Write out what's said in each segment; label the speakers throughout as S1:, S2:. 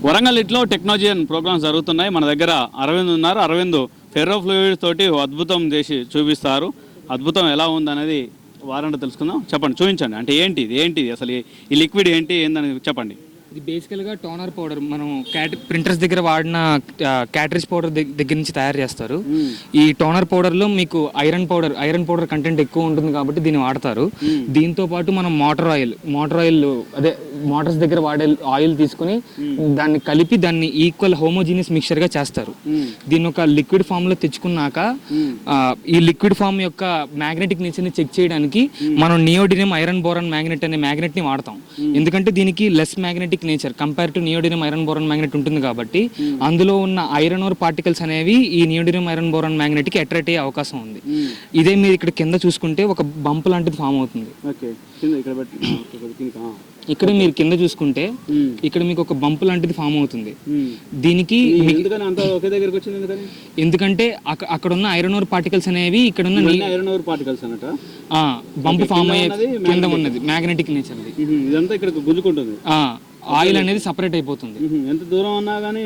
S1: వరంగల్ ఇట్లో technology programmes జరుగుతున్నాయి. మన దగ్గర అరవింద్ ఉన్నారు. అరవింద్ ఫెర్రో ఫ్లూయిడ్ తోటి అద్భుతం చేసి చూపిస్తారు. అద్భుతం ఎలా ఉందనేది వారంటే తెలుసుకుందాం. చెప్పండి, చూపించండి. అంటే ఏంటిది అసలు ఈ లిక్విడ్ ఏందని చెప్పండి.
S2: ఇది బేసికల్గా టోనర్ పౌడర్. మనం ప్రింటర్స్ దగ్గర వాడిన క్యాటరేజ్ పౌడర్ దగ్గర నుంచి తయారు చేస్తారు. ఈ టోనర్ పౌడర్లో మీకు ఐరన్ పౌడర్ కంటెంట్ ఎక్కువ ఉంటుంది కాబట్టి దీన్ని వాడతారు. దీంతో పాటు మనం మోటార్ ఆయిల్ అదే మోటార్స్ దగ్గర వాడే ఆయిల్ తీసుకుని దాన్ని కలిపి దాన్ని ఈక్వల్ హోమోజీనియస్ మిక్చర్గా చేస్తారు. దీన్ని ఒక లిక్విడ్ ఫామ్లో తెచ్చుకున్నాక ఈ లిక్విడ్ ఫామ్ యొక్క మ్యాగ్నెటిక్ నేచర్ని చెక్ చేయడానికి మనం నియోడినియం ఐరన్ బోరాన్ మ్యాగ్నెట్ అనే మ్యాగ్నెట్ని వాడతాం. ఎందుకంటే దీనికి less magnetic nature compare to neodymium iron boron magnet ఉంటుంది కాబట్టి అందులో ఉన్న ఐరన్ ఓర్ పార్టికల్స్ అనేవి ఈ నియోడినియం ఐరన్ బోరాన్ మ్యాగ్నెట్ కి అట్రాక్ట్ అయ్యే అవకాశం ఉంది. ఇదే మీరు ఇక్కడ కింద చూసుకుంటే ఒక బంప్ లాంటిది ఫామ్ అవుతుంది. ఇక్కడ మీరు కింద చూసుకుంటే ఇక్కడ మీకు ఒక బంప్ లాంటిది ఫామ్ అవుతుంది. దీనికి ఎందుకంటే అక్కడ ఉన్న ఐరన్ ఓర్ పార్టికల్స్ అనేవి ఇక్కడ ఉన్న
S1: ఐరన్ ఓర్ పార్టికల్స్ అన్నట
S2: బంప్ ఫామ్ అయ్యే కింద ఉన్నది మ్యాగ్నెటిక్ నేచర్.
S1: ఇదంతా ఇక్కడ గుంజుకుంటుంది.
S2: ఆయిల్ అనేది సపరేట్ అయిపోతుంది.
S1: ఎంత దూరం అన్నా కానీ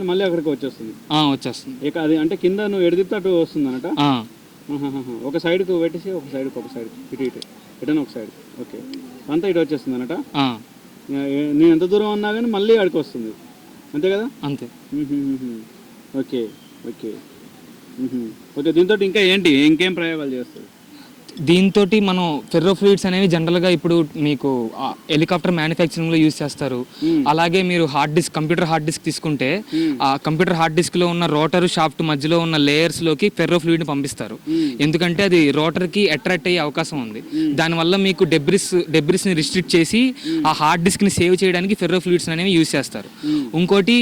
S1: మళ్ళీ అక్కడికి వచ్చేస్తుంది. ఇక అది అంటే కింద నువ్వు ఎడితే అటు వస్తుంది అన్నట. ఒక సైడ్ కు పెట్టేసి ఒక సైడ్ ఇటు ఒక సైడ్. ఓకే, అంతా ఇటు వచ్చేస్తుంది అన్నట. నేను ఎంత దూరం అన్నా కానీ మళ్ళీ అక్కడికి వస్తుంది, అంతే కదా?
S2: అంతే.
S1: Okay okay okay. దీంతో ఇంకా ఇంకేం ప్రయోగాలు చేస్తారు?
S2: దీంతో మనం ఫెర్రో ఫ్లూయిడ్స్ అనేవి జనరల్గా ఇప్పుడు మీకు హెలికాప్టర్ మ్యానుఫ్యాక్చరింగ్లో యూజ్ చేస్తారు. అలాగే మీరు కంప్యూటర్ హార్డ్ డిస్క్ తీసుకుంటే ఆ కంప్యూటర్ హార్డ్ డిస్క్లో ఉన్న రోటర్ షాఫ్ట్ మధ్యలో ఉన్న లేయర్స్లోకి ఫెర్రో ఫ్లూయిడ్ని పంపిస్తారు. ఎందుకంటే అది రోటర్కి అట్రాక్ట్ అయ్యే అవకాశం ఉంది. దానివల్ల మీకు డెబ్రిస్ని రిస్ట్రిక్ట్ చేసి ఆ హార్డ్ డిస్క్ని సేవ్ చేయడానికి ఫెర్రో ఫ్లూయిడ్స్ అనేవి యూజ్ చేస్తారు. ఇంకోటి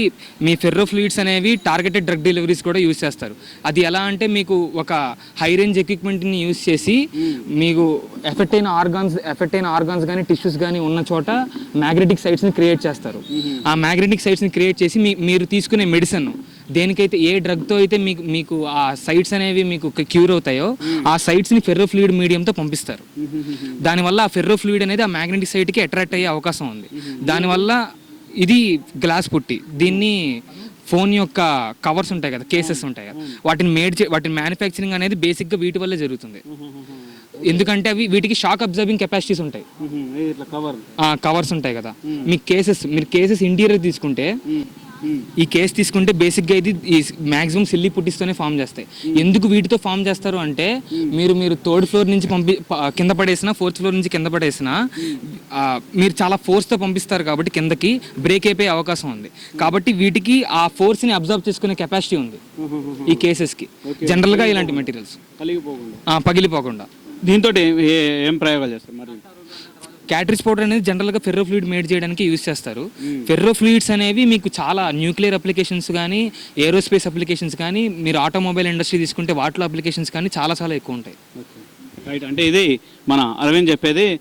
S2: మీ ఫెర్రో ఫ్లూయిడ్స్ అనేవి టార్గెటెడ్ డ్రగ్ డెలివరీస్ కూడా యూజ్ చేస్తారు. అది ఎలా అంటే మీకు ఒక హై రేంజ్ ఎక్విప్మెంట్ని యూజ్ చేసి మీకు ఎఫెక్ట్ అయిన ఆర్గాన్స్ కానీ టిష్యూస్ కానీ ఉన్న చోట మ్యాగ్నెటిక్ సైట్స్ని క్రియేట్ చేస్తారు. ఆ మ్యాగ్నెటిక్ సైట్స్ని క్రియేట్ చేసి మీరు తీసుకునే మెడిసిన్ దేనికైతే ఏ డ్రగ్తో అయితే మీకు ఆ సైట్స్ అనేవి మీకు క్యూర్ అవుతాయో ఆ సైట్స్ని ఫెర్రో ఫ్లూయిడ్ మీడియంతో పంపిస్తారు. దానివల్ల ఆ ఫెర్రో ఫ్లూయిడ్ అనేది ఆ మ్యాగ్నెటిక్ సైట్కి అట్రాక్ట్ అయ్యే అవకాశం ఉంది. దానివల్ల ఇది గ్లాస్ పుట్టి దీన్ని ఫోన్ యొక్క కవర్స్ ఉంటాయి కదా, కేసెస్ ఉంటాయి కదా, వాటిని మ్యానుఫ్యాక్చరింగ్ అనేది బేసిక్గా వీటి వల్లే జరుగుతుంది. ఎందుకంటే వీటికి షాక్ అబ్జర్వింగ్ కెపాసిటీస్ ఉంటాయి. కవర్స్ ఉంటాయి కదా. మీరు కేసెస్ ఇంటీరియర్ తీసుకుంటే ఈ కేస్ తీసుకుంటే బేసిక్గా ఇది మ్యాక్సిమం సిల్లీ పుట్టిస్తోనే ఫామ్ చేస్తాయి. ఎందుకు వీటితో ఫామ్ చేస్తారు అంటే మీరు థర్డ్ ఫ్లోర్ నుంచి కింద పడేసినా, ఫోర్త్ ఫ్లోర్ నుంచి కింద పడేసినా మీరు చాలా ఫోర్స్తో పంపిస్తారు కాబట్టి కిందకి బ్రేక్ అయిపోయే అవకాశం ఉంది. కాబట్టి వీటికి ఆ ఫోర్స్ని అబ్జర్వ్ చేసుకునే కెపాసిటీ ఉంది ఈ కేసెస్కి. జనరల్గా ఇలాంటి మెటీరియల్స్ పగిలిపోకుండా.
S1: దీంతో ఏం ప్రయోగాలు చేస్తారు? మరి
S2: క్యాటరేజ్ పౌడర్ అనేది జనరల్గా ఫెర్రో ఫ్లూయిడ్ మేడ్ చేయడానికి యూజ్ చేస్తారు. ఫెర్రో ఫ్లూయిడ్స్ అనేవి మీకు చాలా న్యూక్లియర్ అప్లికేషన్స్ కానీ, ఏరోస్పేస్ అప్లికేషన్స్ కానీ, మీరు ఆటోమొబైల్ ఇండస్ట్రీ తీసుకుంటే వాటిలో అప్లికేషన్స్ కానీ చాలా ఎక్కువ ఉంటాయి.
S1: రైట్. అంటే ఇది మన అరవింద్ చెప్పేది